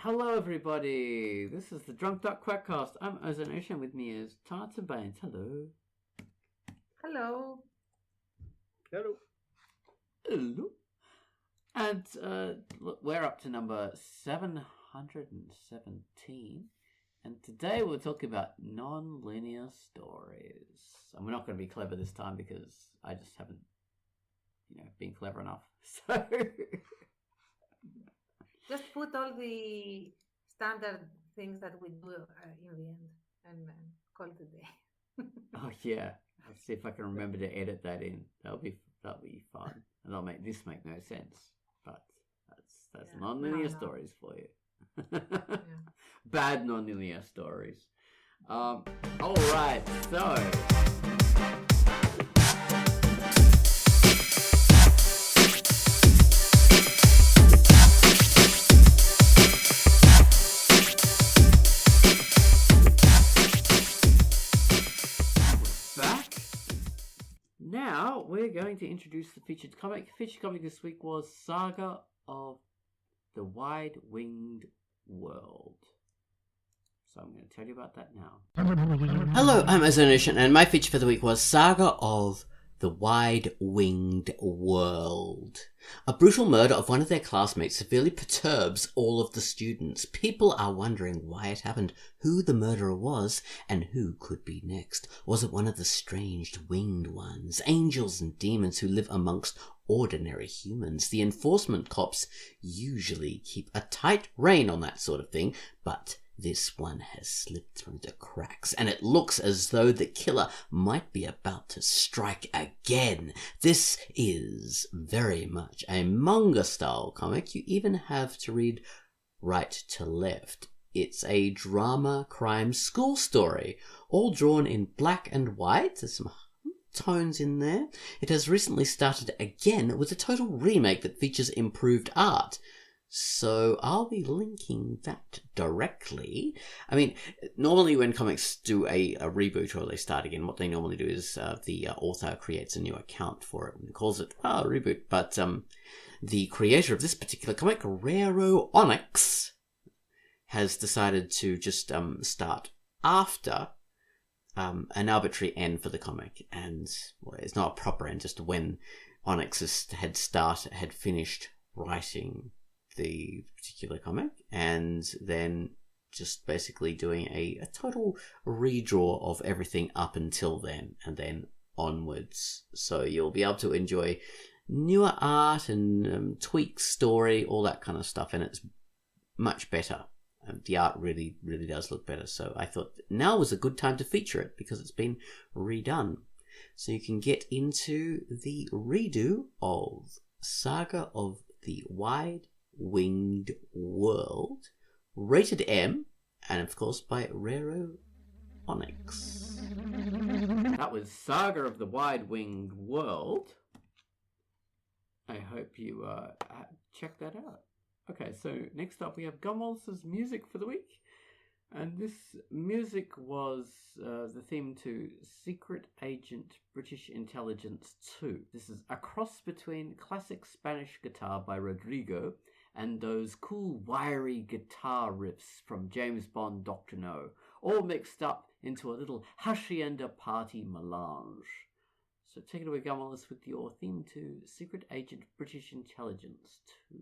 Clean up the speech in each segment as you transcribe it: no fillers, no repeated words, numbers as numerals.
Hello everybody, this is the Drunkduck Quackcast. I'm Ozonation, with me is Tarts and Baines. Hello. Hello. Hello. Hello. And look, we're up to number 717. And today we're talking about non-linear stories. And we're not going to be clever this time because I just haven't, been clever enough. So... Just put all the standard things that we do in the end and call it a day. Oh yeah, I'll see if I can remember to edit that in. That'll be fun, and that'll make this make no sense. But that's non-linear stories for you. Bad non-linear stories. All right, so. Now we're going to introduce the featured comic. The featured comic this week was Saga of the Wide-Winged World. So I'm going to tell you about that now. Hello, I'm Ozonation, and my feature for the week was Saga of the Wide-Winged World. A brutal murder of one of their classmates severely perturbs all of the students. People are wondering why it happened, who the murderer was, and who could be next. Was it one of the strange winged ones, angels and demons who live amongst ordinary humans? The enforcement cops usually keep a tight rein on that sort of thing, but this one has slipped through the cracks, and it looks as though the killer might be about to strike again. This is very much a manga-style comic. You even have to read right to left. It's a drama crime school story, all drawn in black and white. There's some tones in there. It has recently started again with a total remake that features improved art. So I'll be linking that directly. I mean, normally when comics do a reboot or they start again, what they normally do is the author creates a new account for it and calls it a reboot. But the creator of this particular comic, Raro Onyx, has decided to just start after an arbitrary end for the comic. And well, it's not a proper end, just when Onyx had finished writing the particular comic, and then just basically doing a total redraw of everything up until then and then onwards. So you'll be able to enjoy newer art and tweak story, all that kind of stuff, and it's much better. The art really does look better, so I thought now was a good time to feature it because it's been redone. So you can get into the redo of Saga of the Wide-Winged World, rated M, and of course by Raro Onyx. That was Saga of the Wide-Winged World. I hope you check that out. Okay, so next up we have Gumwaltz's music for the week. And this music was the theme to Secret Agent British Intelligence 2. This is a cross between classic Spanish guitar by Rodrigo and those cool wiry guitar riffs from James Bond Dr. No, all mixed up into a little hacienda party melange. So take it away, Gumwaltz, with your theme to Secret Agent British Intelligence 2.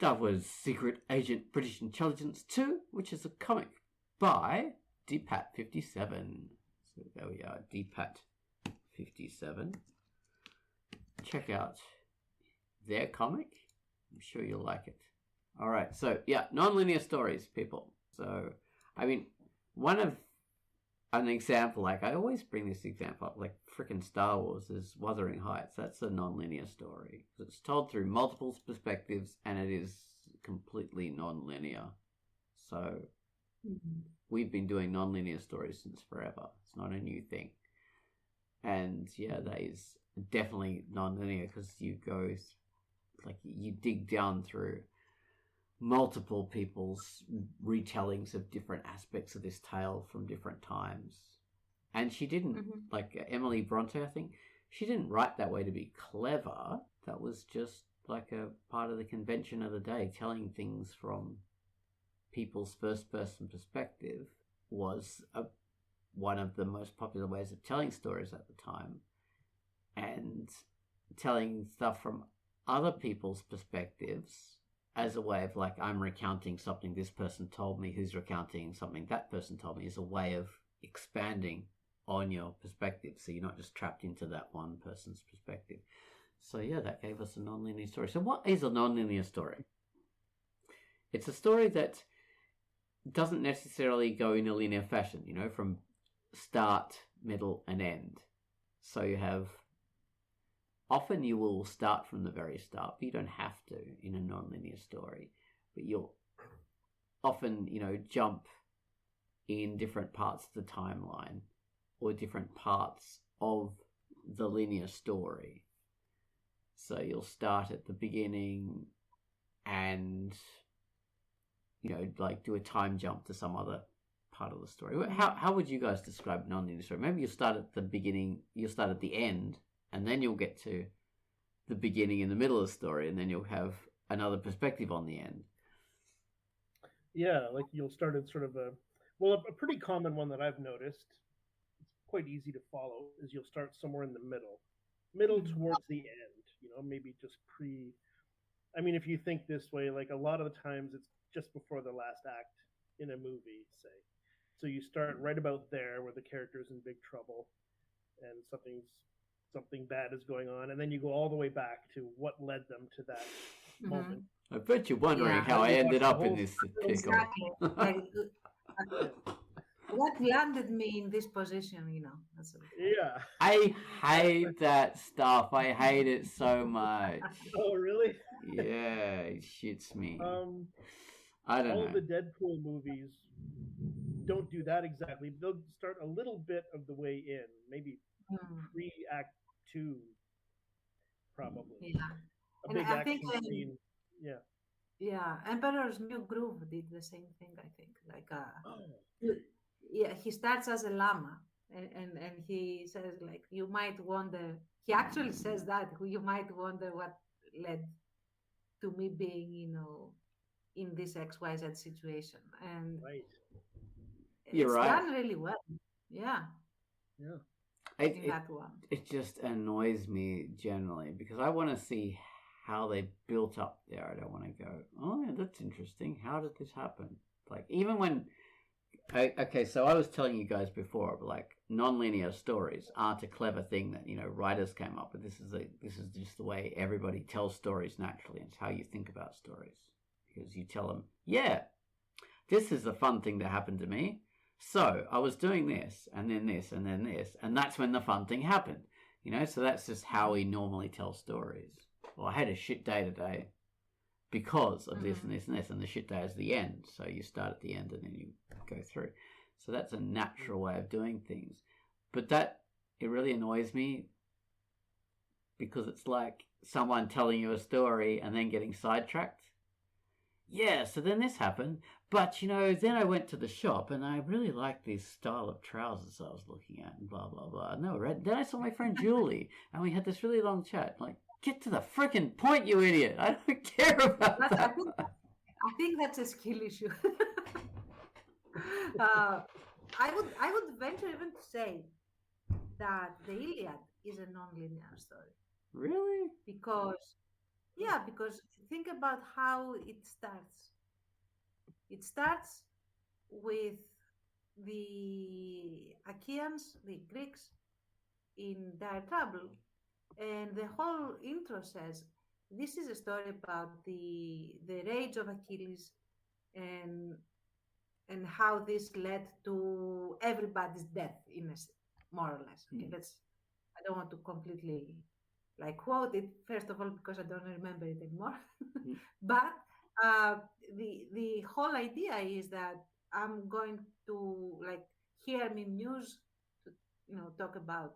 up was Secret Agent British Intelligence 2, which is a comic by DPAT57. So there we are, DPAT57. Check out their comic. I'm sure you'll like it. All right, so yeah, nonlinear stories, people. So, I mean, an example, like I always bring this example up, like frickin' Star Wars is Wuthering Heights. That's a nonlinear story. It's told through multiple perspectives and it is completely nonlinear. So we've been doing nonlinear stories since forever. It's not a new thing. And yeah, that is definitely nonlinear because you dig down through multiple people's retellings of different aspects of this tale from different times. And she didn't, like Emily Bronte, I think, she didn't write that way to be clever. That was just like a part of the convention of the day. Telling things from people's first-person perspective was one of the most popular ways of telling stories at the time. And telling stuff from other people's perspectives as a way of like, I'm recounting something this person told me, who's recounting something that person told me, is a way of expanding on your perspective. So you're not just trapped into that one person's perspective. So yeah, that gave us a nonlinear story. So what is a nonlinear story? It's a story that doesn't necessarily go in a linear fashion, from start, middle, and end. So you have, often you will start from the very start, but you don't have to in a nonlinear story. But you'll often, jump in different parts of the timeline or different parts of the linear story. So you'll start at the beginning and, do a time jump to some other part of the story. How would you guys describe nonlinear story? Maybe you start at the beginning, you'll start at the end, and then you'll get to the beginning in the middle of the story, and then you'll have another perspective on the end. Yeah, like you'll start at sort of a pretty common one that I've noticed, it's quite easy to follow, is you'll start somewhere in the middle towards the end, maybe just I mean, if you think this way, like a lot of the times it's just before the last act in a movie, say. So you start right about there where the character's in big trouble and something bad is going on, and then you go all the way back to what led them to that moment. I bet you're wondering how I ended up in this pickle. Exactly. What landed me in this position, Yeah. I hate that stuff. I hate it so much. Oh, really? Yeah, it shits me. I don't know. All of the Deadpool movies don't do that exactly. They'll start a little bit of the way in, maybe pre-act 2, probably. Yeah. A big action scene. Yeah. Yeah, Emperor's New Groove did the same thing, I think. He starts as a llama, and he says, like, you might wonder, he actually says that, you might wonder what led to me being, in this XYZ situation. And right. You're right. It's done really well. Yeah. Yeah. It just annoys me generally because I want to see how they built up there. I don't want to go, oh, yeah, that's interesting. How did this happen? Like, even when... Okay, so I was telling you guys before, like, non-linear stories aren't a clever thing that, writers came up with. This is just the way everybody tells stories naturally. It's how you think about stories. Because you tell them, yeah, this is a fun thing that happened to me. So I was doing this, and then this, and then this, and that's when the fun thing happened. So that's just how we normally tell stories. Well, I had a shit day today because of this and this and this, and the shit day is the end. So you start at the end and then you go through. So that's a natural way of doing things. But it really annoys me because it's like someone telling you a story and then getting sidetracked. Yeah, so then this happened, but, then I went to the shop and I really liked this style of trousers I was looking at and blah, blah, blah. No, right? Then I saw my friend Julie and we had this really long chat. Like, get to the freaking point, you idiot. I don't care about that. I think that's a skill issue. I would venture even to say that the Iliad is a non-linear story. Really? Because Yeah, because think about how it starts. It starts with the Achaeans, the Greeks, in dire trouble, and the whole intro says this is a story about the rage of Achilles and how this led to everybody's death more or less. Okay, let's. I don't want to completely like quote it first of all because I don't remember it anymore. But uh, the whole idea is that I'm going to like hear me muse to talk about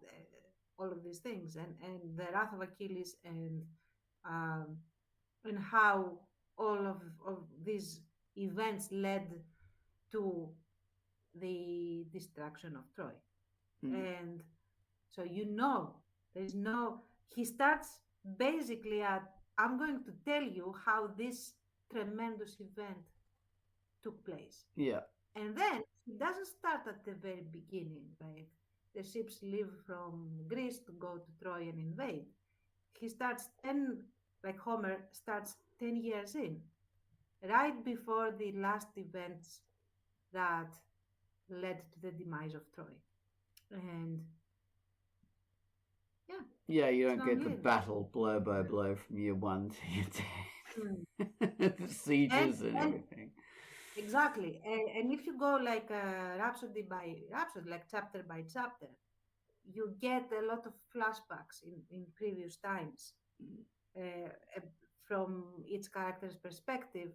all of these things and the wrath of Achilles um, and how all of these events led to the destruction of Troy. And so there's no he starts basically at I'm going to tell you how this tremendous event took place. Yeah. And then he doesn't start at the very beginning, like the ships leave from Greece to go to Troy and invade. He starts like Homer starts 10 years in, right before the last events that led to the demise of Troy. And yeah, Yeah, you it's don't get the non-linear. battle blow by blow from year 1 to year 10. The sieges and everything. Exactly. And if you go like rhapsody by rhapsody, like chapter by chapter, you get a lot of flashbacks in previous times uh, from each character's perspective.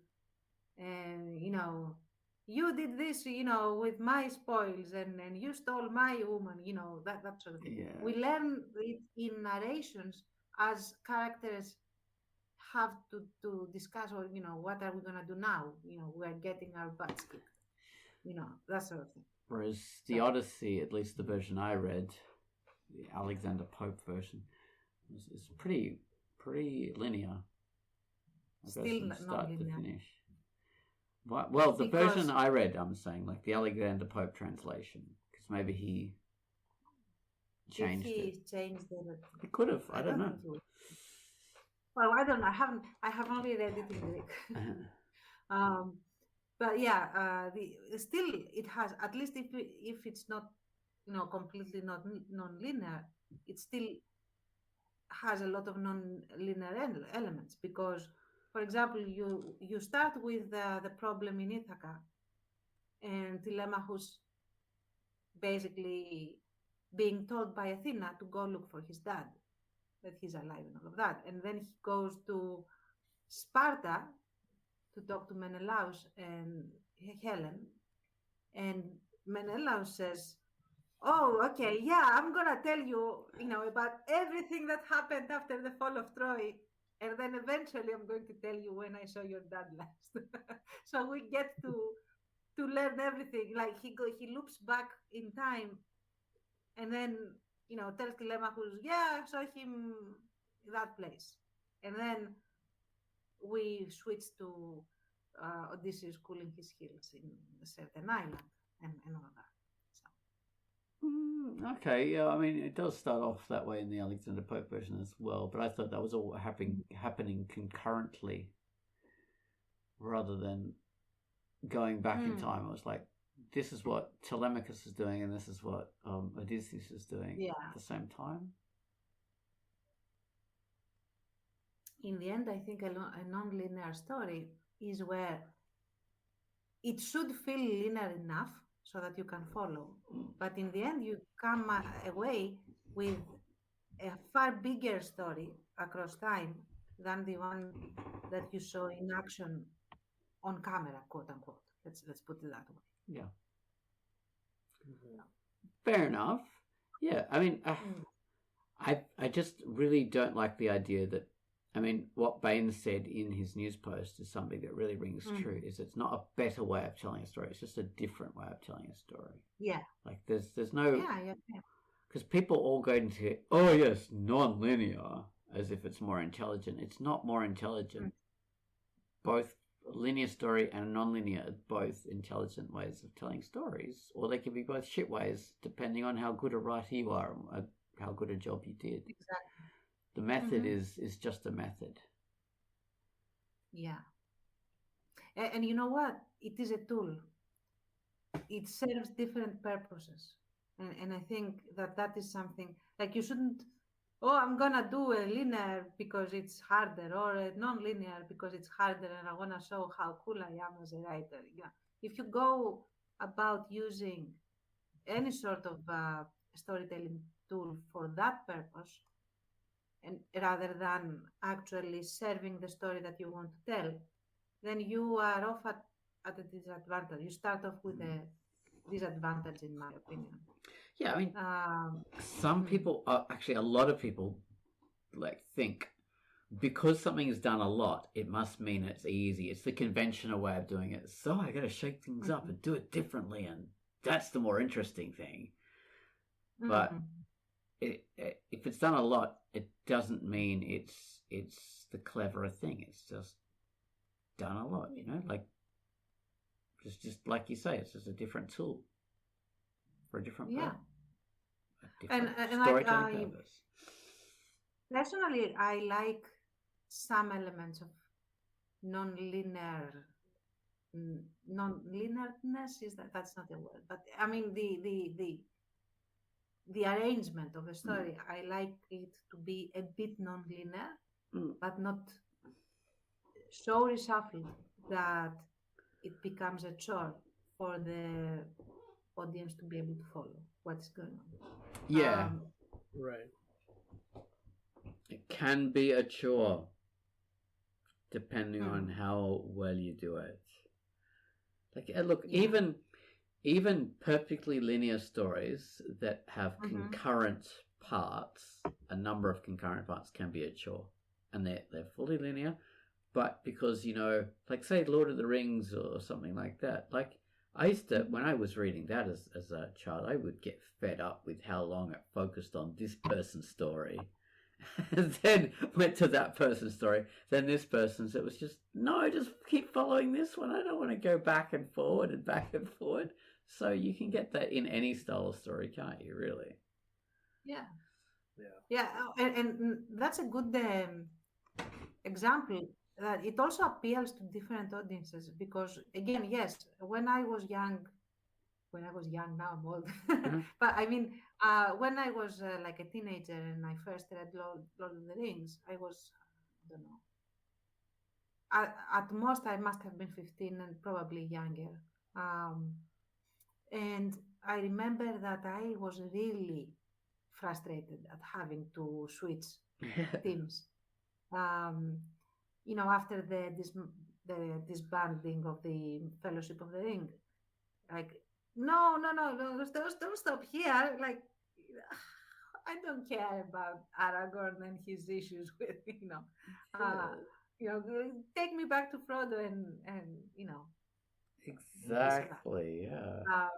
And, you did this, with my spoils and you stole my woman, that sort of thing. Yeah. We learn it in narrations as characters have to discuss, or, what are we going to do now? We're getting our butts kicked, that sort of thing. Whereas the Odyssey, at least the version I read, the Alexander Pope version, is pretty linear. Still From not start to linear. finish. Well, the Because- version I read, I'm saying, like the Alexander Pope translation, because maybe he changed Did he it. change the? He could have. I don't know. think he would. Well, I don't know. I have only read it in Greek. But yeah, still it has, at least if it's not completely not non-linear, it still has a lot of non-linear elements because, for example, you start with the problem in Ithaca and Telemachus basically being told by Athena to go look for his dad, that he's alive and all of that, and then he goes to Sparta to talk to Menelaus and Helen, and Menelaus says, "Oh, okay, yeah, I'm gonna tell you, about everything that happened after the fall of Troy, and then eventually I'm going to tell you when I saw your dad last." So we get to learn everything. Like he loops back in time, and then tells Telemachus, "Yeah, I saw him that place," and then we switch to Odysseus cooling his heels in a certain island and all that. So. Okay, yeah, I mean, it does start off that way in the Alexander Pope version as well, but I thought that was all happening concurrently rather than going back in time. It was like, this is what Telemachus is doing and this is what Odysseus is doing at the same time. In the end, I think a non-linear story is where it should feel linear enough so that you can follow. But in the end, you come away with a far bigger story across time than the one that you saw in action on camera, quote unquote. Let's put it that way. Yeah. Fair enough. Yeah, I mean, I just really don't like the idea that, I mean, what Bain said in his news post is something that really rings true, is it's not a better way of telling a story, it's just a different way of telling a story. Yeah. Like, there's no... Yeah. Because people all go into, oh yes, non-linear, as if it's more intelligent. It's not more intelligent. Both a linear story and a non-linear are both intelligent ways of telling stories, or they can be both shit ways, depending on how good a writer you are and how good a job you did. Exactly. The method is just a method. Yeah. And you know what? It is a tool. It serves different purposes. And I think that that is something like you shouldn't, oh, I'm gonna do a linear because it's harder, or a non-linear because it's harder, and I wanna show how cool I am as a writer. Yeah. If you go about using any sort of storytelling tool for that purpose, and rather than actually serving the story that you want to tell, then you are off at a disadvantage. You start off with a disadvantage, in my opinion. Yeah, I mean, some mm, people, actually, a lot of people, like think because something is done a lot, it must mean it's easy. It's the conventional way of doing it. So I got to shake things up and do it differently, and that's the more interesting thing. But if it's done a lot, it doesn't mean it's the cleverer thing. It's just done a lot, you know, like just like you say, it's just a different tool for a different yeah. different And storytelling purpose. Personally, I like some elements of non-linear non-linearness. Is that's not a word, but I mean the arrangement of the story. I like it to be a bit non-linear, but not so reshuffled that it becomes a chore for the audience to be able to follow what's going on. Yeah. Right. It can be a chore depending on how well you do it. Like, look, even perfectly linear stories that have concurrent parts, a number of concurrent parts, can be a chore, and they're fully linear. But because, you know, like say Lord of the Rings or something like that, like I used to, when I was reading that as a child, I would get fed up with how long it focused on this person's story. And then went to that person's story, then this person's. It was just, no, just keep following this one. I don't want to go back and forward and back and forward. So you can get that in any style of story, can't you, really? Yeah. Yeah. Yeah. And that's a good example that it also appeals to different audiences because, again, yes, when I was young, now I'm old, but I mean, when I was like a teenager and I first read Lord of the Rings, I was, I don't know, at most I must have been 15 and probably younger. And I remember that I was really frustrated at having to switch teams. You know, after the disbanding of the Fellowship of the Ring, like, no, don't stop here. Like, I don't care about Aragorn and his issues with, take me back to Frodo and Exactly, yeah.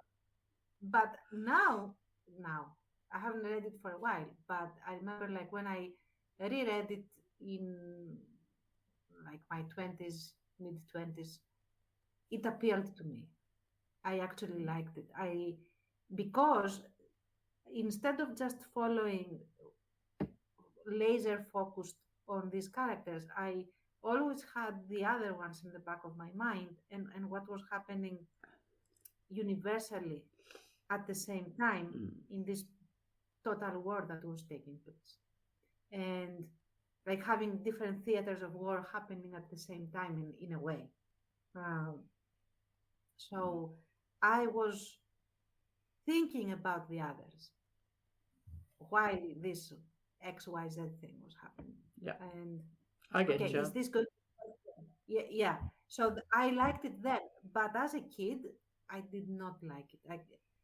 But now I haven't read it for a while, but I remember like when I reread it in like my 20s, mid 20s, it appealed to me. I actually liked it. Because instead of just following laser focused on these characters, I always had the other ones in the back of my mind and what was happening universally at the same time in this total war that was taking place. And like having different theaters of war happening at the same time in a way. So I was thinking about the others, why this XYZ thing was happening. Yeah. And I get you. is this good? Yeah. So I liked it then, but as a kid, I did not like it.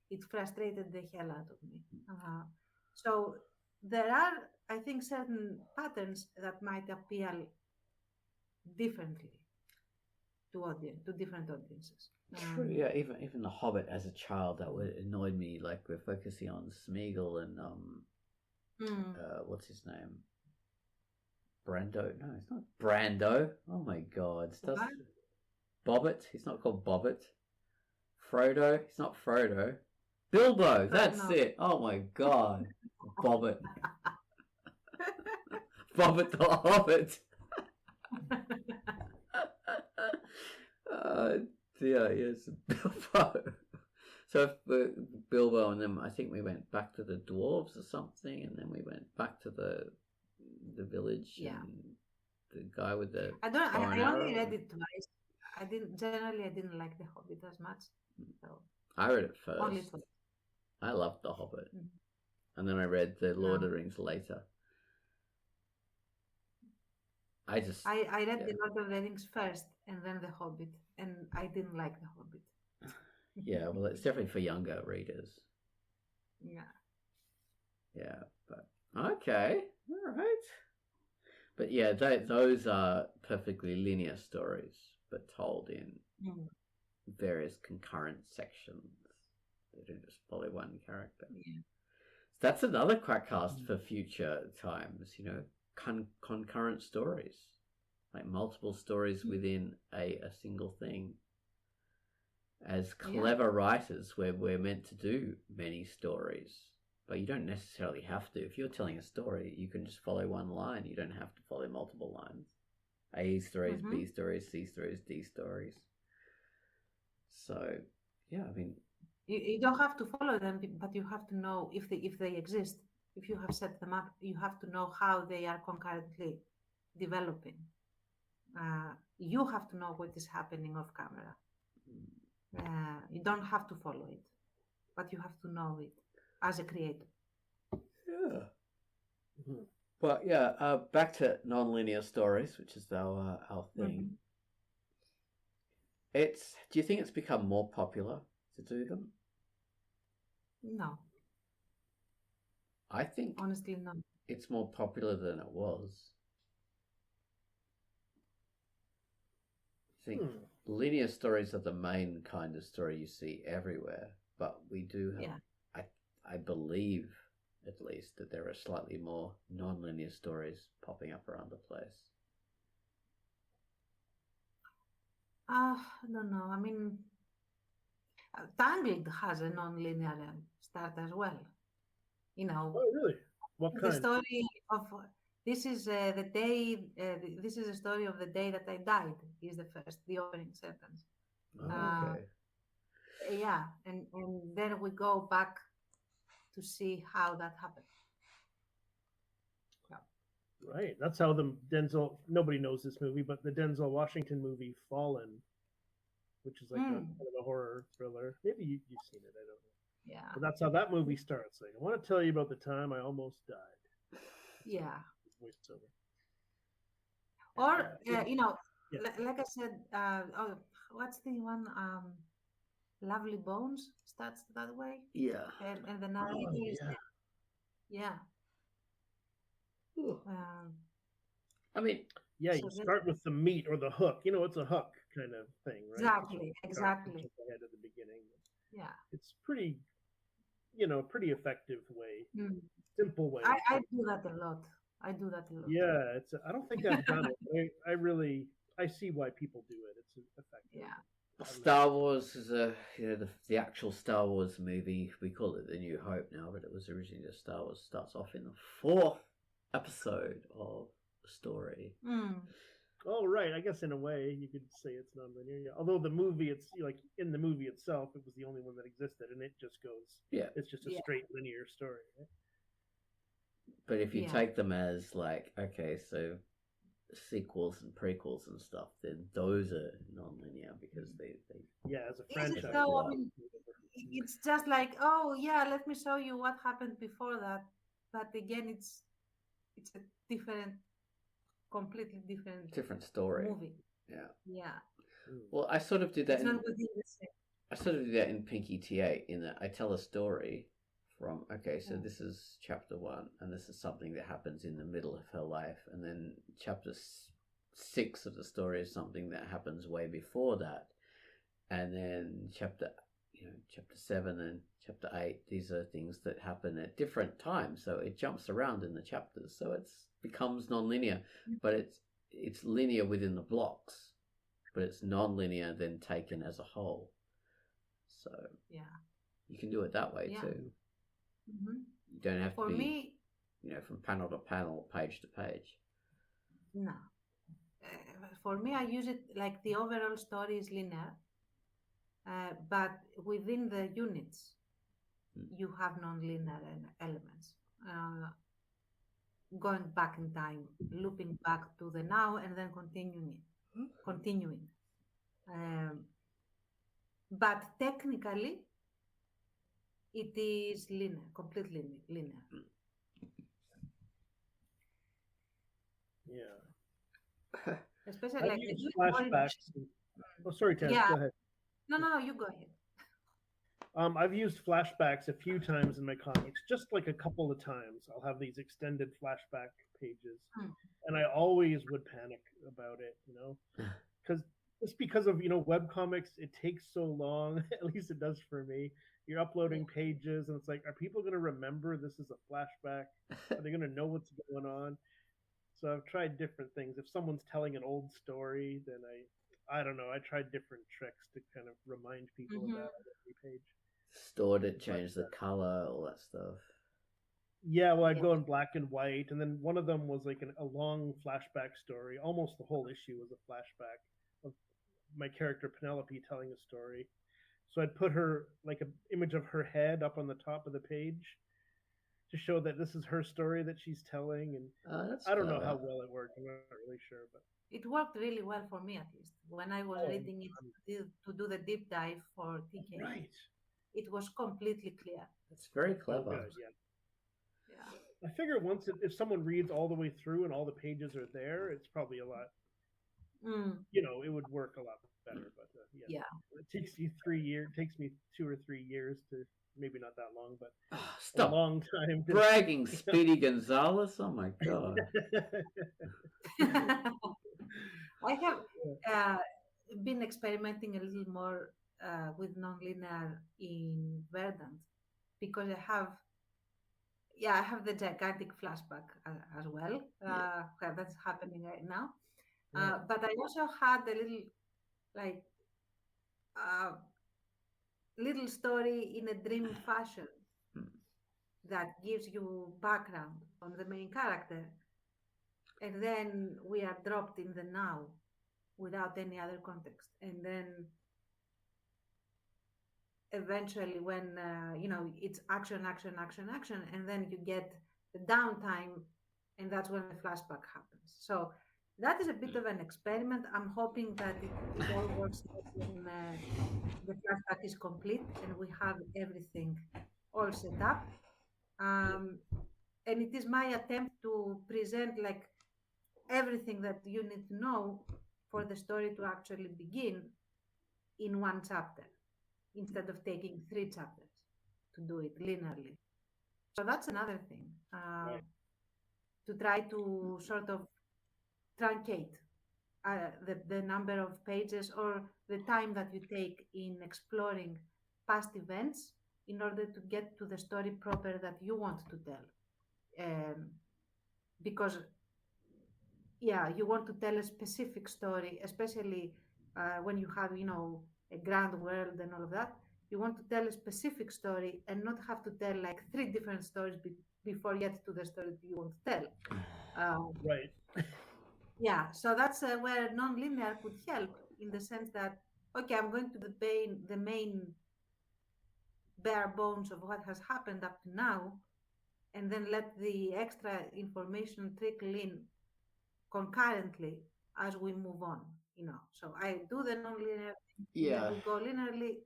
It frustrated the hell out of me. So there are, I think, certain patterns that might appeal differently to different audiences. True, yeah. Even The Hobbit as a child, that would annoyed me. Like we're focusing on Smeagol and what's his name? Brando? No, it's not Brando. Oh my God! Bobbit. He's not called Bobbit. Frodo. He's not Frodo. Bilbo. That's it. Oh my God! Bobbit. Bobbit the Hobbit. Yeah, yes, Bilbo. So if Bilbo and them, I think we went back to the dwarves or something, and then we went back to the village. Yeah. And the guy with the I don't. bow and I only arrow. read it twice. I didn't like The Hobbit as much. So I read it only first. twice. I loved The Hobbit, Mhm. and then I read the Lord of the Rings later. I read The Lord of the Rings first, and then The Hobbit, and I didn't like The Hobbit. Yeah, well, it's definitely for younger readers. Yeah. Yeah, but okay, all right. But yeah, those are perfectly linear stories, but told in various concurrent sections. They don't just follow one character. Yeah. That's another Quackcast for future times. Concurrent stories, like multiple stories within a single thing. As clever writers, we're meant to do many stories, but you don't necessarily have to. If you're telling a story, you can just follow one line. You don't have to follow multiple lines. A stories, B stories, C stories, D stories. So, yeah, I mean, you don't have to follow them, but you have to know if they exist. If you have set them up, you have to know how they are concurrently developing. You have to know what is happening off camera. You don't have to follow it, but you have to know it as a creator. Yeah. Mm-hmm. But yeah, back to nonlinear stories, which is our thing. Do you think it's become more popular to do them? No. I think honestly no. It's more popular than it was. I think linear stories are the main kind of story you see everywhere, but we do have, I believe at least, that there are slightly more non-linear stories popping up around the place. I don't know. I mean, Tangled has a non-linear start as well. Oh, really? What kind? The story of this is the day. This is a story of the day that I died. Is the opening sentence. Okay. Yeah, and then we go back to see how that happened. Yeah. Right. That's how the Denzel. Nobody knows this movie, but the Denzel Washington movie Fallen, which is like a kind of a horror thriller. Maybe you've seen it. I don't know. Yeah. But that's how that movie starts. Like, I want to tell you about the time I almost died. Yeah. Voiceover. Or like I said, what's the one? Lovely Bones starts that way. Yeah. And the narrator is yeah. I mean, yeah, you start with the meat or the hook. It's a hook kind of thing, right? Exactly. Ahead at the beginning. Yeah. It's pretty effective way. Simple way. I do that a lot. Yeah, I don't think I've done it. I see why people do it. It's effective. Yeah. Star Wars is the actual Star Wars movie. We call it The New Hope now, but it was originally just Star Wars. Starts off in the 4th episode of the story. Oh, right. I guess in a way you could say it's nonlinear. Yeah. Although the movie, it's like in the movie itself, it was the only one that existed, and it just goes. Yeah. It's just a straight linear story. Right? But if you take them as like, okay, so sequels and prequels and stuff, then those are non-linear because they as a franchise. So, I mean, it's just like, oh yeah, let me show you what happened before that. But again, it's a completely different story. Movie. Yeah. Well, I sort of did that. I sort of did that in Pinky T8 in that I tell a story from, so this is chapter 1, and this is something that happens in the middle of her life, and then chapter 6 of the story is something that happens way before that, and then chapter 7 and chapter 8, these are things that happen at different times, so it jumps around in the chapters, so it becomes non-linear, but it's linear within the blocks, but it's non-linear then taken as a whole. So you can do it that way too. You don't have to be, from panel to panel, page to page. No. for me, I use it like the overall story is linear, but within the units, you have non-linear elements. Going back in time, looping back to the now, and then continuing. But technically, it is linear, completely linear. Yeah. Especially I've like used flashbacks. Oh, sorry, Taz, Yeah. go ahead. No, you go ahead. I've used flashbacks a few times in my comics, just like a couple of times. I'll have these extended flashback pages, and I always would panic about it, because of webcomics, it takes so long. At least it does for me. You're uploading pages, and it's like, are people going to remember this is a flashback? Are they going to know what's going on? So I've tried different things. If someone's telling an old story, then I don't know. I tried different tricks to kind of remind people of that on every page. Stored it, changed the color, all that stuff. Yeah, well, I'd go in black and white, and then one of them was like a long flashback story. Almost the whole issue was a flashback of my character Penelope telling a story. So I'd put her like an image of her head up on the top of the page to show that this is her story that she's telling. And I don't know how well it worked. I'm not really sure, but it worked really well for me, at least when I was reading it to do the deep dive for TK. Right. It was completely clear. It's very clever. Oh, good, yeah. I figure once if someone reads all the way through and all the pages are there, it's probably a lot. It would work a lot better. But yeah, it takes you 3 years. It takes me 2 or 3 years to, maybe not that long, but stop a long time. bragging, Speedy Gonzalez. Oh my god! I have been experimenting a little more with nonlinear in Verdant because I have the gigantic flashback as well. That's happening right now. But I also had a little little story in a dream fashion that gives you background on the main character, and then we are dropped in the now without any other context, and then eventually when it's action, and then you get the downtime, and that's when the flashback happens. So that is a bit of an experiment. I'm hoping that it all works when the flashback is complete and we have everything all set up. And it is my attempt to present like everything that you need to know for the story to actually begin in one chapter, instead of taking 3 chapters to do it linearly. So that's another thing, to try to sort of truncate the number of pages or the time that you take in exploring past events in order to get to the story proper that you want to tell. Because, you want to tell a specific story, especially when you have, a grand world and all of that. You want to tell a specific story and not have to tell like 3 different stories before you get to the story that you want to tell. Right. Yeah, so that's where nonlinear could help, in the sense that, okay, I'm going to the main bare bones of what has happened up to now, and then let the extra information trickle in concurrently as we move on. So I do the nonlinear thing, then we go linearly.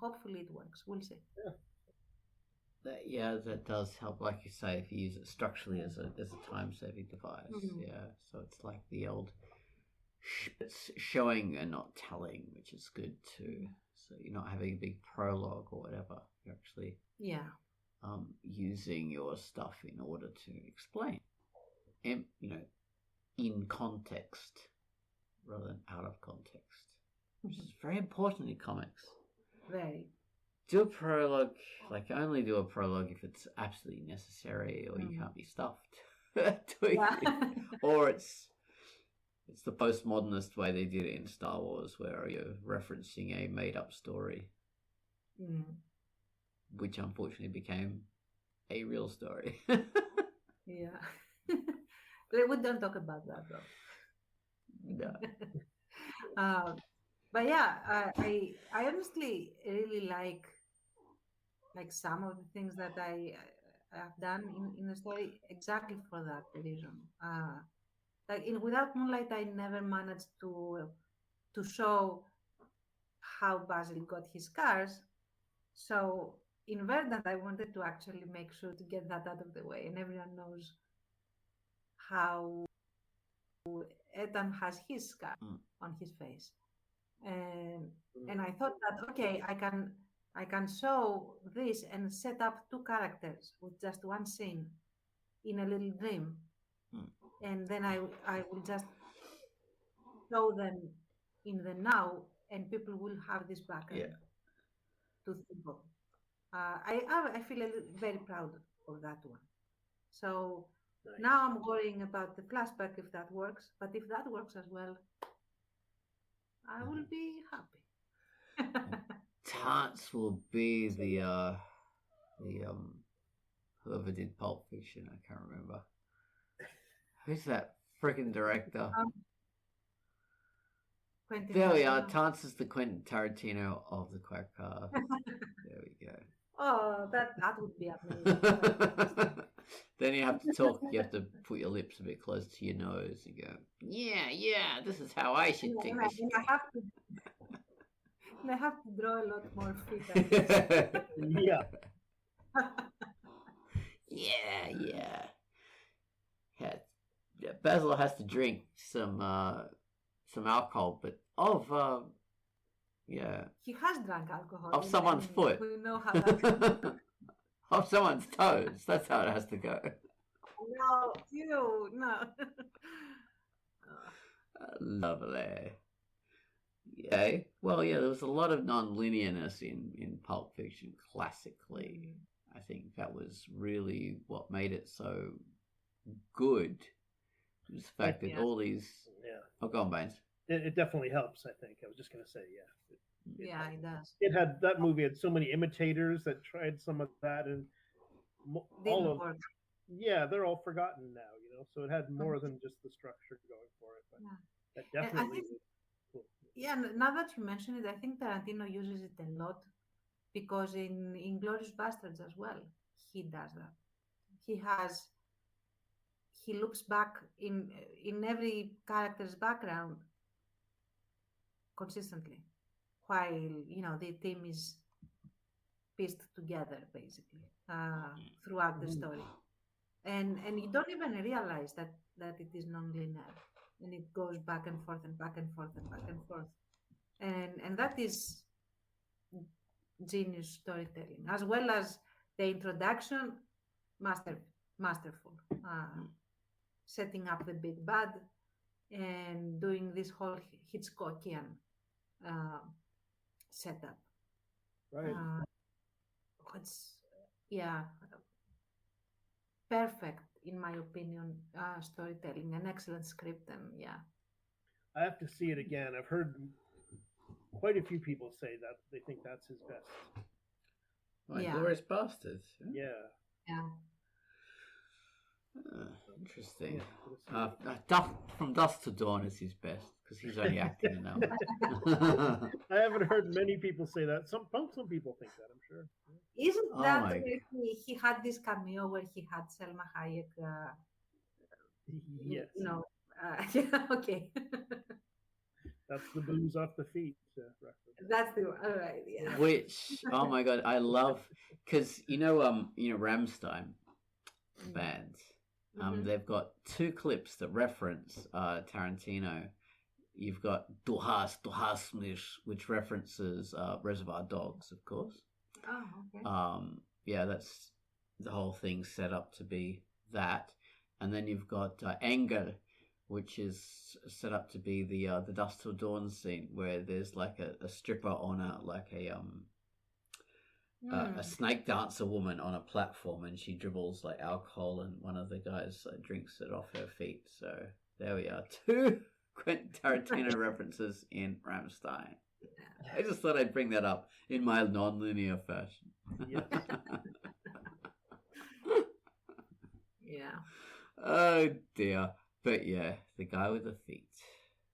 Hopefully it works. We'll see. That does help. Like you say, if you use it structurally as a time-saving device. So it's like the old it's showing and not telling, which is good too. So you're not having a big prologue or whatever. You're actually using your stuff in order to explain, and in context rather than out of context, which is very important in comics. Very. Do a prologue, only do a prologue if it's absolutely necessary, or you can't be stuffed doing it. Or it's the postmodernist way they did it in Star Wars, where you're referencing a made-up story, which unfortunately became a real story. We don't talk about that though. No. But yeah, I honestly really like some of the things that I have done in the story exactly for that reason. Like in Without Moonlight, I never managed to show how Basil got his scars. So in Verdant, I wanted to actually make sure to get that out of the way, and everyone knows how Ethan has his scar on his face, and I thought that okay, I can show this and set up two characters with just one scene in a little dream, and then I will just show them in the now, and people will have this background to think of. I feel very proud of that one. So Nice. now I'm worrying about the flashback if that works, but if that works as well, I will be happy. Tance will be the whoever did Pulp Fiction. I can't remember. Who's that freaking director? There we are. Tance is the Quentin Tarantino of the Quackcast. There we go. Oh, that would be amazing. Then you have to talk. You have to put your lips a bit close to your nose and go, yeah. This is how I should think. I have to draw a lot more feet. Yeah. Yeah. Basil has to drink some alcohol, but He has drunk alcohol. Of someone's foot. We know how that of someone's toes. That's how it has to go. No. Lovely. Yeah. Well, yeah, there was a lot of non-linearness in Pulp Fiction classically. I think that was really what made it so good. Was the fact that all these... Yeah. Oh, go on, Baines. It definitely helps, I think. I was just going to say, yeah. It does. That movie had so many imitators that tried some of that, and all of them. Yeah, they're all forgotten now, so it had more than just the structure going for it. But that definitely was cool. Yeah, now that you mention it, I think Tarantino uses it a lot because in Inglourious Bastards as well, he does that. He looks back in every character's background consistently, while the team is pieced together basically throughout the story, and you don't even realize that it is non-linear, and it goes back and forth and back and forth and back and forth, and that is genius storytelling, as well as the introduction, masterful. Setting up the big bad and doing this whole Hitchcockian setup. Right. It's perfect in my opinion. Storytelling, an excellent script, and I have to see it again. I've heard quite a few people say that they think that's his best. Glorious Bastards. Yeah. Interesting. From Dusk to Dawn is his best because he's only acting in that one. I haven't heard many people say that. Some people think that, I'm sure. Isn't that where he had this cameo where he had Selma Hayek? Yes. Okay. That's the booze off the feet reference. That's the one. All right. Yeah. Which, oh my god, I love because Rammstein band. They've got two clips that reference Tarantino. You've got Du hast mich, which references Reservoir Dogs, of course. Oh, okay. That's the whole thing set up to be that. And then you've got Engel, which is set up to be the Dusk Till Dawn scene where there's like a stripper on a snake dancer woman on a platform, and she dribbles like alcohol, and one of the guys drinks it off her feet. So there we are, two Quentin Tarantino references in Rammstein. I just thought I'd bring that up in my non-linear fashion. Yes. Yeah. Oh dear, but yeah, the guy with the feet.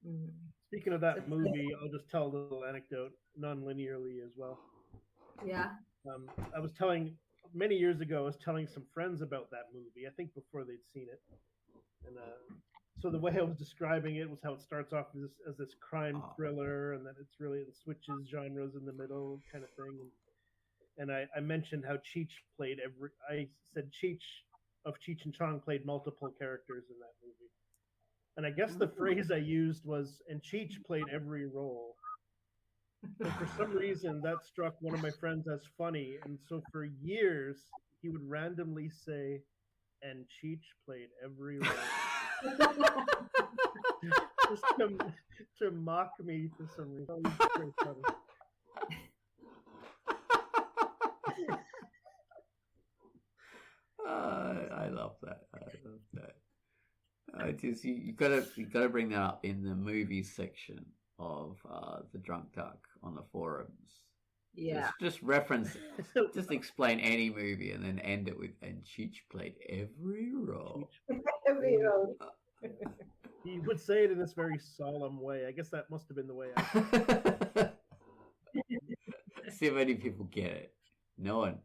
Mm. Speaking of that movie, I'll just tell a little anecdote non-linearly as well. Yeah. I was telling many years ago. I was telling some friends about that movie. I think before they'd seen it, and so the way I was describing it was how it starts off as this crime thriller, and then it switches genres in the middle, kind of thing. And I mentioned how I said Cheech and Chong played multiple characters in that movie. And I guess the phrase I used was, and Cheech played every role. And for some reason, that struck one of my friends as funny. And so for years, he would randomly say, and Cheech played every role. Just to mock me for some reason. It was very funny. I love that. You gotta bring that up in the movie section of the Drunkduck on the forums. Yeah. Just reference, just explain any movie and then end it with, and Cheech played every role. Every role. He would say it in this very solemn way. I guess that must have been the way I See how many people get it. No one.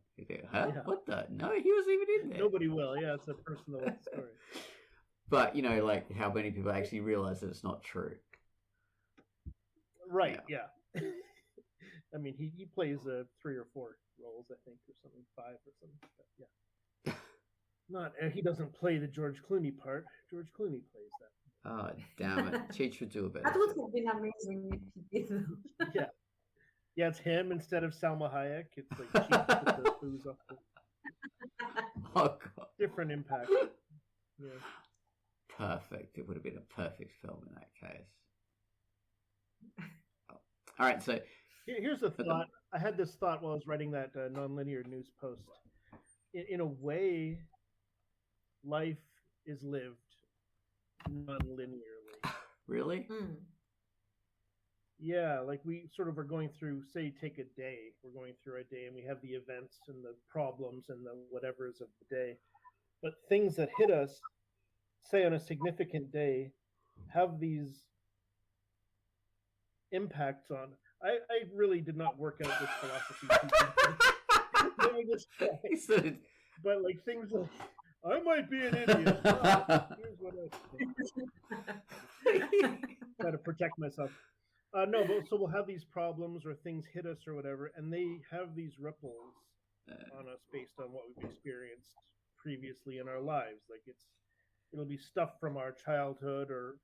Huh? Yeah. What the? No, he wasn't even in there. Nobody will. Yeah, it's a personal story. But, like how many people actually realize that it's not true. Right, yeah. I mean, he plays 3 or 4 roles, I think, or something, 5 or something. But yeah. He doesn't play the George Clooney part. George Clooney plays that. Oh, damn it. Cheech would do a better That would job. have been amazing if he did. Yeah. Yeah, it's him instead of Salma Hayek. It's like Cheech with the booze up. Oh, God. Different impact. Yeah. Perfect. It would have been a perfect film in that case. Oh. All right, so here's a thought. I had this thought while I was writing that nonlinear news post. In a way, life is lived non-linearly. Really? Mm. Yeah, like we sort of are going through, say, take a day. We're going through a day and we have the events and the problems and the whatevers of the day. But things that hit us, say on a significant day, have these impacts on. I really did not work out this philosophy. But like things like, I might be an idiot. Here's what I try to protect myself. No, but so we'll have these problems or things hit us or whatever, and they have these ripples on us based on what we've experienced previously in our lives. Like it'll be stuff from our childhood or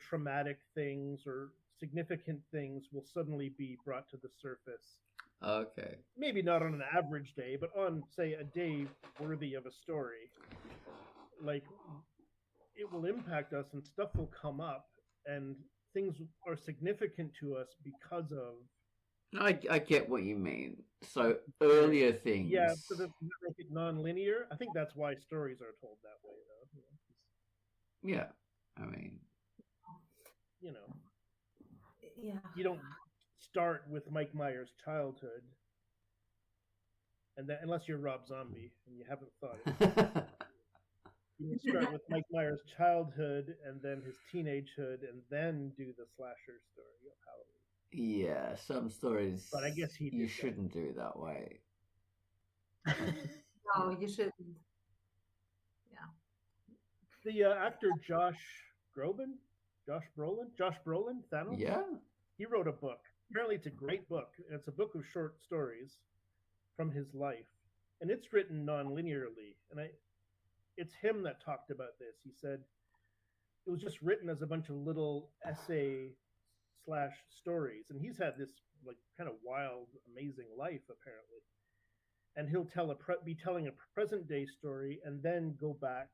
traumatic things or significant things will suddenly be brought to the surface. Okay. Maybe not on an average day, but on, say, a day worthy of a story. Like, it will impact us and stuff will come up and things are significant to us because of... I get what you mean. So, earlier things... Yeah, so that make it non-linear. I think that's why stories are told that way, though. Yeah, I mean... You know. Yeah. You don't start with Mike Myers' childhood, and then unless you're Rob Zombie and you haven't thought it, you start with Mike Myers' childhood and then his teenagehood, and then do the slasher story of Halloween. Yeah, some stories. But I guess you shouldn't do it that way. No, you shouldn't. Yeah. The actor Josh Brolin, Thanos. Yeah. He wrote a book. Apparently, it's a great book. And it's a book of short stories from his life, and it's written non-linearly. And it's him that talked about this. He said it was just written as a bunch of little essay/stories, and he's had this like kind of wild, amazing life apparently. And he'll be telling a present day story, and then go back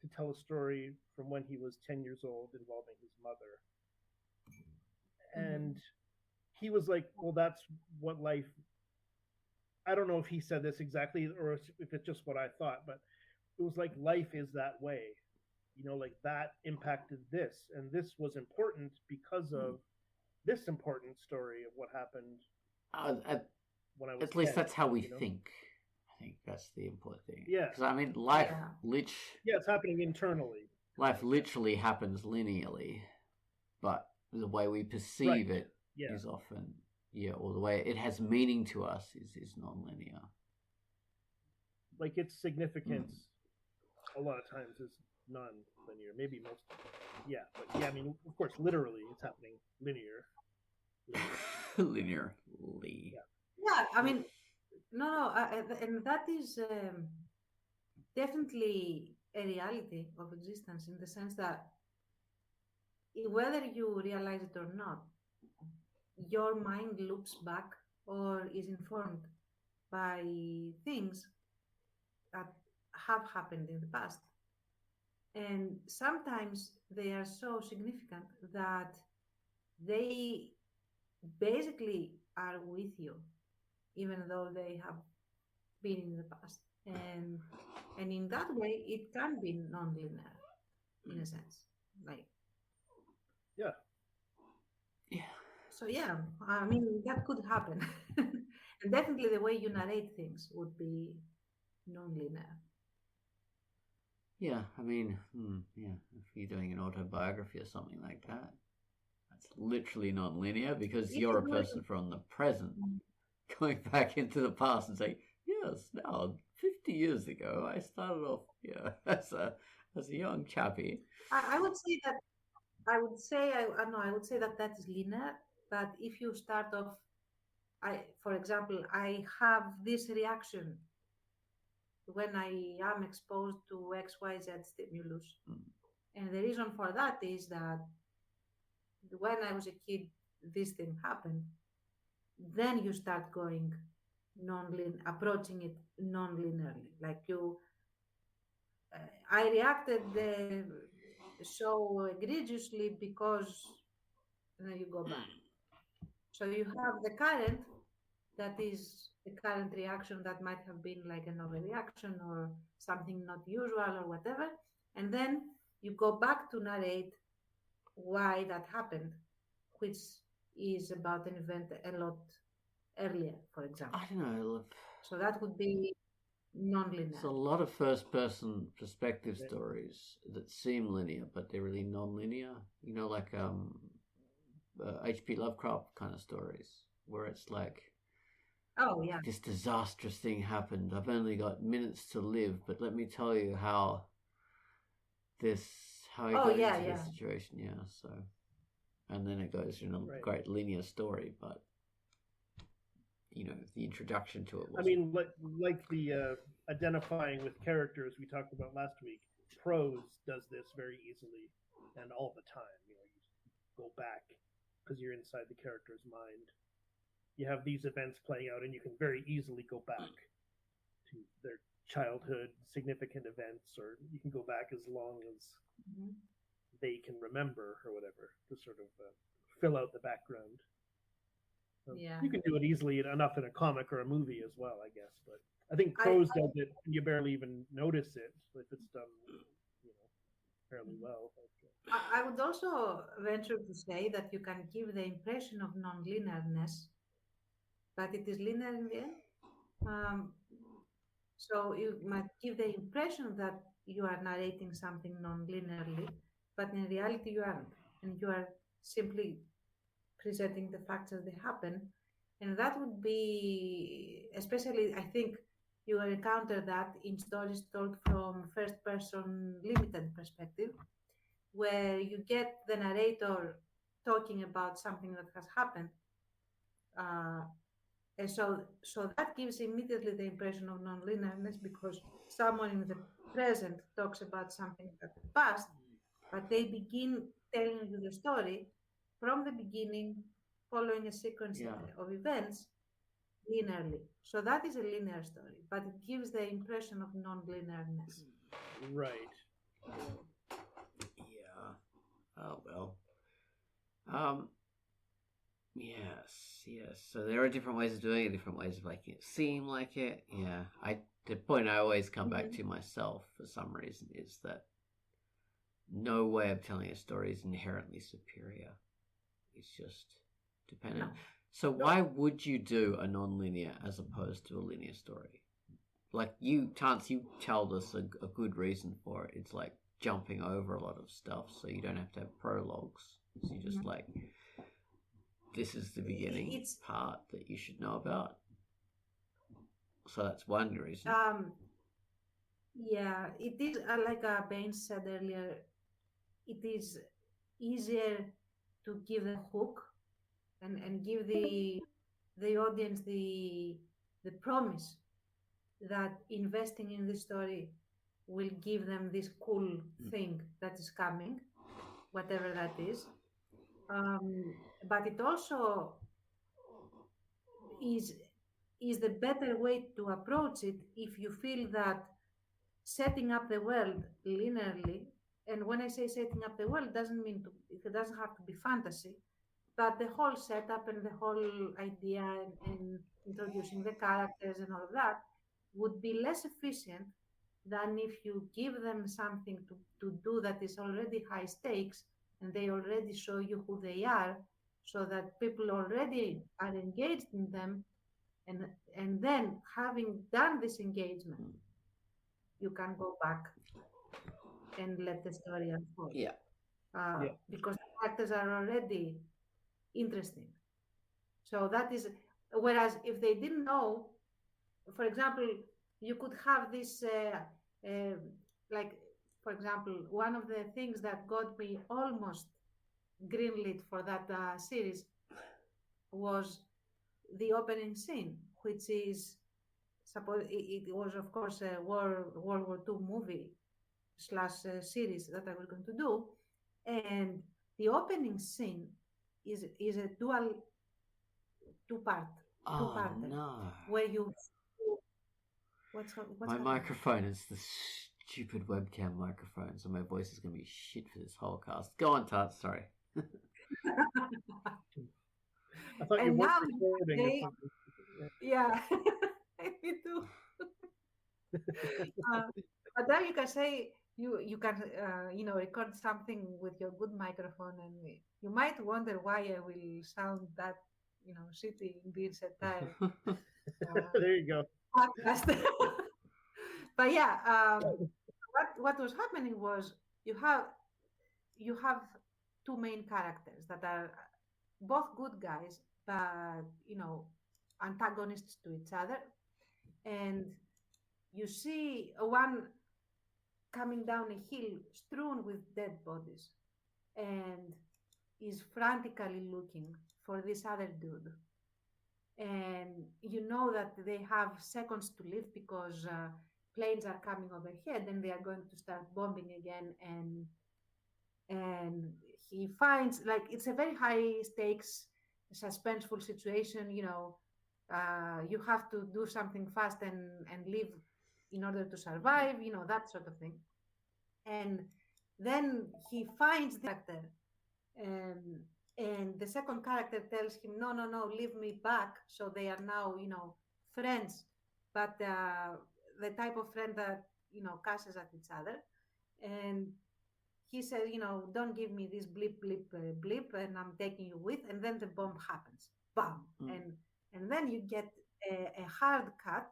to tell a story from when he was 10 years old involving his mother. And he was like, well, that's what life... I don't know if he said this exactly or if it's just what I thought, but it was like life is that way. You know, like that impacted this, and this was important because of this important story of what happened when I was 10, least that's how we think. I think that's the important thing. Yeah. Because, I mean, life... Yeah, it's happening internally. Life literally happens linearly, but the way we perceive it Yeah. is often, or the way it has meaning to us is non-linear. Like its significance a lot of times is non-linear. Maybe most. Yeah, but yeah, I mean, of course, literally, it's happening linear. Linearly. Yeah, I mean, no, and that is definitely a reality of existence in the sense that whether you realize it or not, your mind loops back or is informed by things that have happened in the past. And sometimes they are so significant that they basically are with you, even though they have been in the past. And in that way, it can be non-linear in a sense. Like, Yeah. Yeah. so yeah, I mean, that could happen. And definitely the way you narrate things would be non-linear. Yeah, I mean, if you're doing an autobiography or something like that, that's literally non-linear because If you're a you do it- person from the present going back into the past and saying, yes, now 50 years ago I started off as a young chappie. I would say that I would say that that is linear. But if you start off, for example, I have this reaction when I am exposed to XYZ stimulus. And the reason for that is that when I was a kid, this thing happened. Then you start going approaching it non-linearly. Like I reacted so egregiously because you go back. So you have the current, that is the current reaction that might have been like an overreaction or something not usual or whatever. And then you go back to narrate why that happened, which is about an event a lot earlier, for example. I don't know. So that would be non-linear. There's a lot of first-person perspective stories that seem linear, but they're really non-linear. Like H.P. Lovecraft kind of stories, where it's like, oh yeah, this disastrous thing happened. I've only got minutes to live, but let me tell you how he got into this situation. Yeah, so, and then it goes in a great linear story, but the introduction to it was. I mean, like the identifying with characters we talked about last week. Prose does this very easily and all the time. You go back because you're inside the character's mind. You have these events playing out, and you can very easily go back to their childhood significant events, or you can go back as long as they can remember or whatever to sort of fill out the background. You can do it easily enough in a comic or a movie as well, I guess. But I think prose does it, and you barely even notice it if it's done, fairly well. I would also venture to say that you can give the impression of non-linearness, but it is linear in the end. So you might give the impression that you are narrating something non-linearly, but in reality you aren't, and you are simply presenting the facts as they happen. And that would be, especially, I think you will encounter that in stories told from first person limited perspective, where you get the narrator talking about something that has happened. And so that gives immediately the impression of non-linearness because someone in the present talks about something at the past, but they begin telling you the story from the beginning, following a sequence of events linearly. So that is a linear story, but it gives the impression of non-linearness. Right. Yeah. Oh well. Yes. So there are different ways of doing it, different ways of making it seem like it. Yeah. The point I always come back to myself for some reason is that no way of telling a story is inherently superior. It's just dependent. No. So why would you do a non-linear as opposed to a linear story? Like you told us a good reason for it. It's like jumping over a lot of stuff, so you don't have to have prologues. So you just like, this is the beginning part that you should know about. So that's one reason. Yeah, it is like Bain said earlier. It is easier to give a hook and give the audience the promise that investing in this story will give them this cool thing that is coming, whatever that is. But it also is the better way to approach it if you feel that setting up the world linearly, and when I say setting up the world, it doesn't have to be fantasy, but the whole setup and the whole idea and introducing the characters and all of that would be less efficient than if you give them something to do that is already high stakes and they already show you who they are, so that people already are engaged in them, and then having done this engagement, you can go back and let the story unfold. Because the characters are already interesting. So that is, whereas if they didn't know, for example, you could have this, like, for example, one of the things that got me almost greenlit for that series was the opening scene, which is, it was, of course, a World War II movie / series that I was going to do. And the opening scene is a two-part. No. Where you... What's my happening? Microphone is the stupid webcam microphone, so my voice is going to be shit for this whole cast. Go on, Tart, sorry. I thought you weren't recording. Yeah, me too. But now you can say you can record something with your good microphone, and you might wonder why I will sound that shitty in this entire there you go. podcast. But yeah, what was happening was you have two main characters that are both good guys, but antagonists to each other, and you see one coming down a hill strewn with dead bodies and is frantically looking for this other dude. And you know that they have seconds to live because planes are coming overhead and they are going to start bombing again. And he finds, like, it's a very high stakes, suspenseful situation. You have to do something fast and live in order to survive, that sort of thing. And then he finds the actor, and the second character tells him, no, leave me back. So they are now, friends, but the type of friend that, curses at each other. And he says, don't give me this blip, and I'm taking you with. And then the bomb happens. Bam. And then you get a hard cut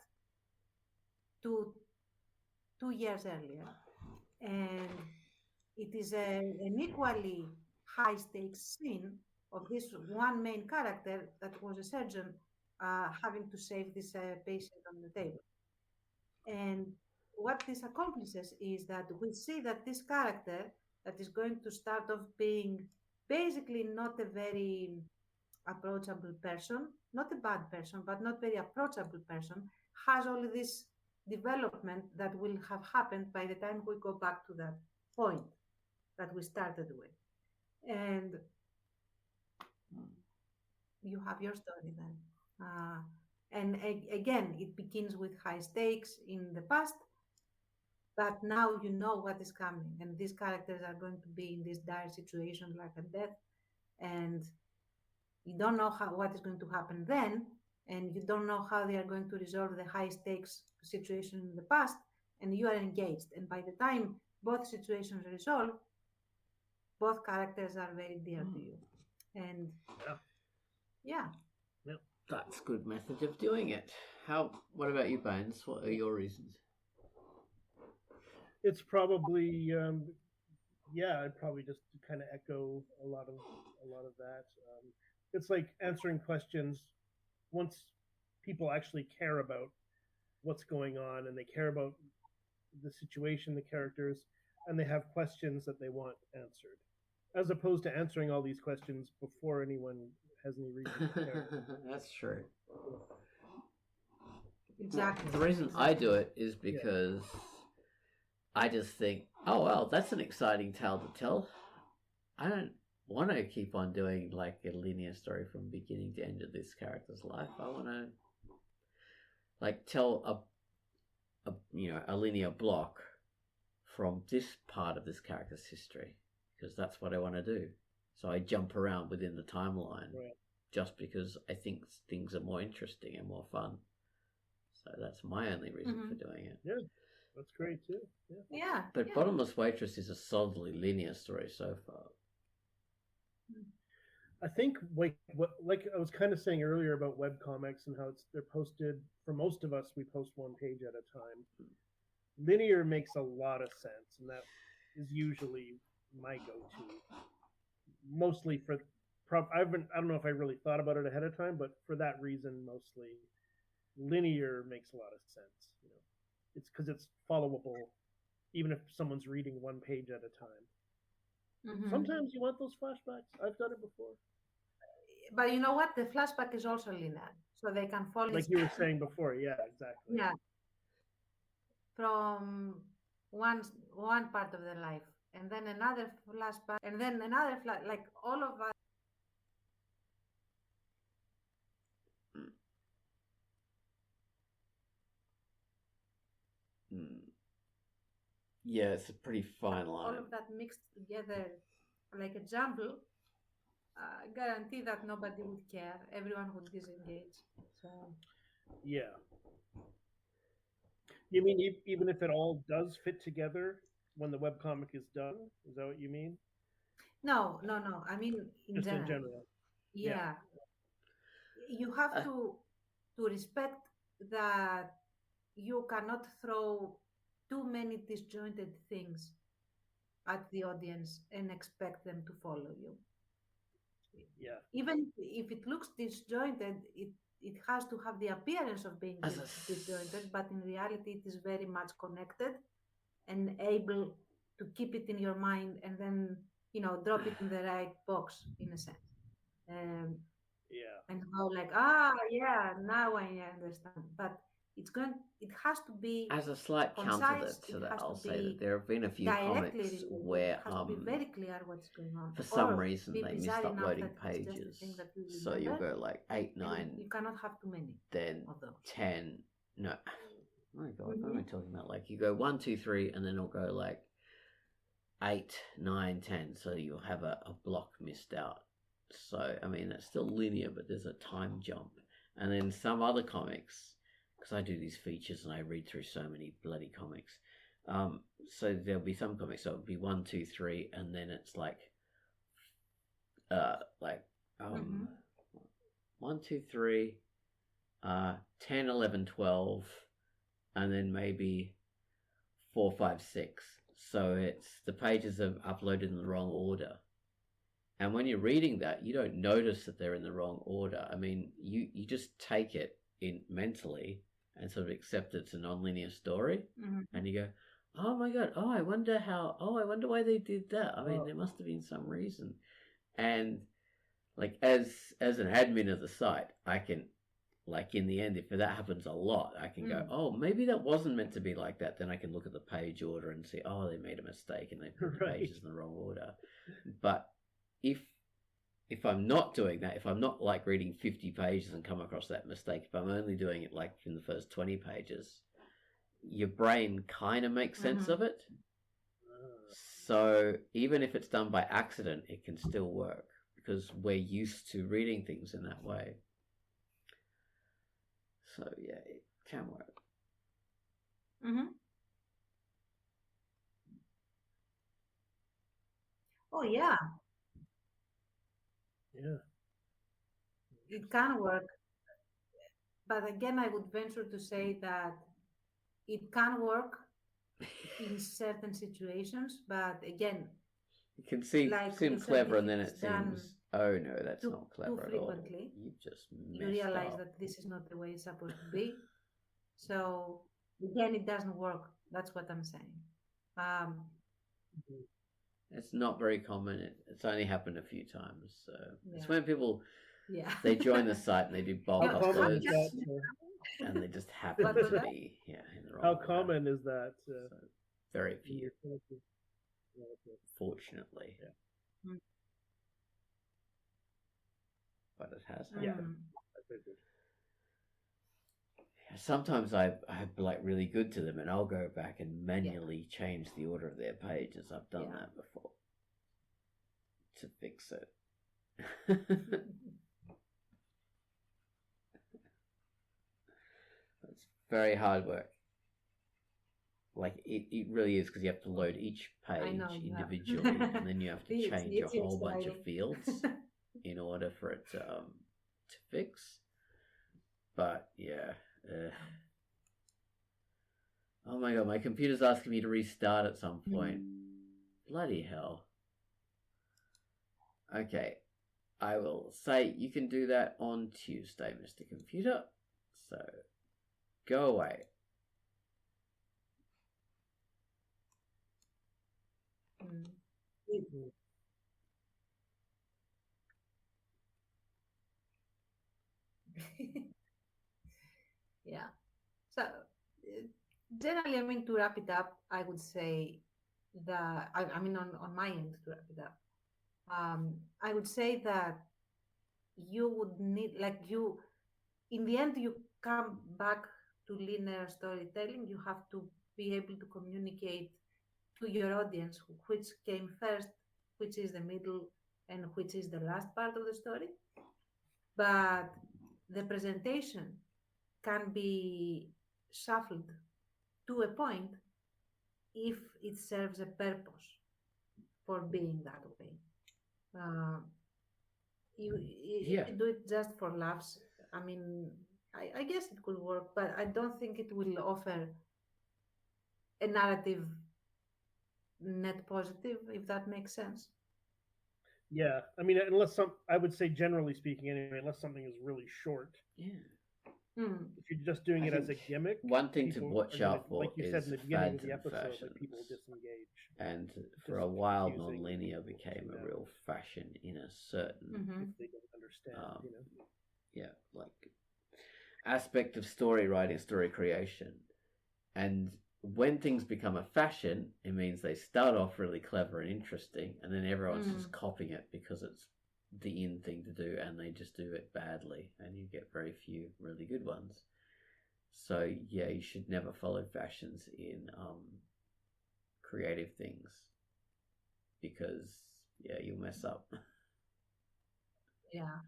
to 2 years earlier. And it is an equally high stakes scene of this one main character that was a surgeon having to save this patient on the table. And what this accomplishes is that we see that this character that is going to start off being basically not a very approachable person, not a bad person, but not very approachable person, has all this development that will have happened by the time we go back to that point that we started with. And you have your story then. And again, it begins with high stakes in the past, but now you know what is coming, and these characters are going to be in this dire situation like a death, and you don't know what is going to happen then, and you don't know how they are going to resolve the high stakes situation in the past, and you are engaged. And by the time both situations resolve, both characters are very dear to you. And yeah. That's a good method of doing it. What about you, Bones? What are your reasons? It's probably yeah, I'd probably just kind of echo a lot of that. It's like answering questions once people actually care about what's going on and they care about the situation, the characters, and they have questions that they want answered, as opposed to answering all these questions before anyone has any reason to care. That's true. Exactly. The reason I do it is because I just think, oh well, that's an exciting tale to tell. I don't want to keep on doing like a linear story from beginning to end of this character's life. I want to like tell a linear block from this part of this character's history because that's what I want to do. So I jump around within the timeline just because I think things are more interesting and more fun. So that's my only reason for doing it. Yeah, that's great too. Yeah. But Bottomless Waitress is a solidly linear story so far. I think like I was kind of saying earlier about webcomics and how they're posted. For most of us, we post one page at a time. Linear makes a lot of sense, and that is usually my go-to. Mostly for I don't know if I really thought about it ahead of time, but for that reason, mostly linear makes a lot of sense. You know, it's because it's followable, even if someone's reading one page at a time. Mm-hmm. Sometimes you want those flashbacks. I've done it before. But you know what? The flashback is also linear, so they can follow. Like you were saying before, yeah, exactly. Yeah. From one part of their life, and then another flashback, and then another like all of us. Yeah, it's a pretty fine line. All of that mixed together, like a jumble. Guarantee that nobody would care. Everyone would disengage. So. Yeah. You mean even if it all does fit together when the webcomic is done? Is that what you mean? No. I mean in Just general. in general. Yeah. You have to respect that you cannot throw too many disjointed things at the audience and expect them to follow you. Yeah. Even if it looks disjointed, it has to have the appearance of being disjointed, but in reality it is very much connected and able to keep it in your mind and then, drop it in the right box in a sense. Yeah. And how like, now I understand. But it has to be as a slight counter to that, I'll say that there have been a few comics where it has to be very clear what's going on. for some reason they missed uploading pages. So you'll go like 8, 9. You cannot have too many. Then of those. 10. No. Oh my god, what am I talking about? Like you go 1, 2, 3, and then it'll go like 8, 9, 10. So you'll have a block missed out. So I mean that's still linear, but there's a time jump. And then some other comics, because I do these features and I read through so many bloody comics. So there'll be some comics that will be 1, 2, 3, and then it's like 1, 2, 3, 10, 11, 12, and then maybe 4, 5, 6. So it's the pages are uploaded in the wrong order. And when you're reading that, you don't notice that they're in the wrong order. I mean, you just take it in mentally and sort of accept it's a non-linear story. And you go, oh my god, I wonder why they did that. I mean, there must have been some reason. And like as an admin of the site, I can, like in the end, if that happens a lot, I can go, oh, maybe that wasn't meant to be like that. Then I can look at the page order and see, oh, they made a mistake and they put the pages in the wrong order. But if I'm not doing that, if I'm not like reading 50 pages and come across that mistake, if I'm only doing it like in the first 20 pages, your brain kind of makes sense of it. So even if it's done by accident, it can still work because we're used to reading things in that way. So yeah, it can work. Oh yeah. Yeah. It can work. But again, I would venture to say that it can work in certain situations, but again, It can like seem you said, clever, if and then it's it done seems, oh no, that's too not clever at all. frequently, You've just you messed realize up. that this is not the way it's supposed to be. So again, it doesn't work. That's what I'm saying. It's not very common. It's only happened a few times. So it's Yeah. when people Yeah. they join the site and they do bulk How common is uploads, that? and they just happen What was to that? be in the wrong How order. common is that? So very in few, your collective? Yeah, okay. fortunately. Yeah. Mm. But it has Yeah. happened. That's very good. Sometimes I'm like really good to them, and I'll go back and manually change the order of their pages. I've done Yeah. that before to fix it. It's very hard work. Like it really is, because you have to load each page know you have. individually, and then you have to It's- change it's a whole bunch of exciting. fields in order for it to fix. But yeah. Oh my god, my computer's asking me to restart at some point. Bloody hell. Okay. I will say you can do that on Tuesday, Mr. Computer. So, go away. Yeah. So generally, I mean, to wrap it up, I would say that I mean, on my end, to wrap it up, I would say that you would need, like, you, in the end, you come back to linear storytelling. You have to be able to communicate to your audience which came first, which is the middle, and which is the last part of the story. But the presentation can be shuffled to a point if it serves a purpose for being that way. If you do it just for laughs, I mean, I guess it could work, but I don't think it will offer a narrative net positive, if that makes sense. Yeah, I mean, I would say generally speaking, anyway, unless something is really short. Yeah. If you're just doing it as a gimmick, one thing to watch out for, like you said in the is beginning of fads the and episode, that fashions. people disengage. And for Just a while, confusing nonlinear people became to a know. real fashion in a certain, If they don't understand, like aspect of story writing, story creation. And when things become a fashion, it means they start off really clever and interesting, and then everyone's just copying it because it's the in thing to do, and they just do it badly, and you get very few really good ones. So yeah, you should never follow fashions in creative things, because yeah, you'll mess up. Yeah.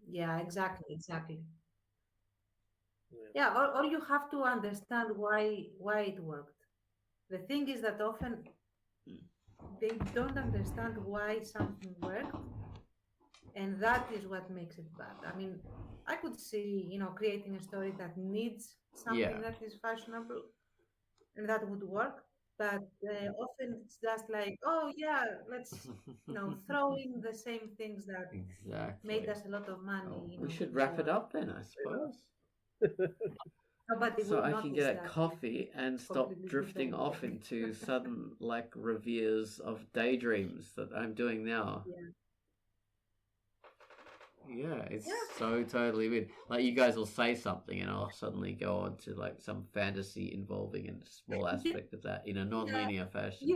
Yeah, exactly. Yeah, or you have to understand why it worked. The thing is that often they don't understand why something worked, and that is what makes it bad. I mean, I could see, creating a story that needs something that is fashionable, and that would work. But often it's just like, oh yeah, let's throw in the same things that made us a lot of money. We should wrap it up then, I suppose. No, but So I can get a coffee and stop drifting off into sudden reveres of daydreams that I'm doing now. Yeah, it's so totally weird. Like, you guys will say something and I'll suddenly go on to some fantasy involving a small aspect of that in a non-linear fashion.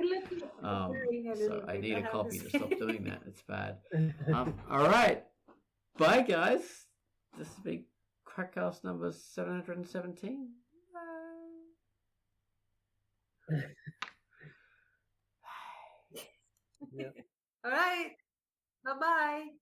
So I need a copy to stop doing that. It's bad. All right. Bye, guys. This has been Quackcast number 717. All right. Bye-bye.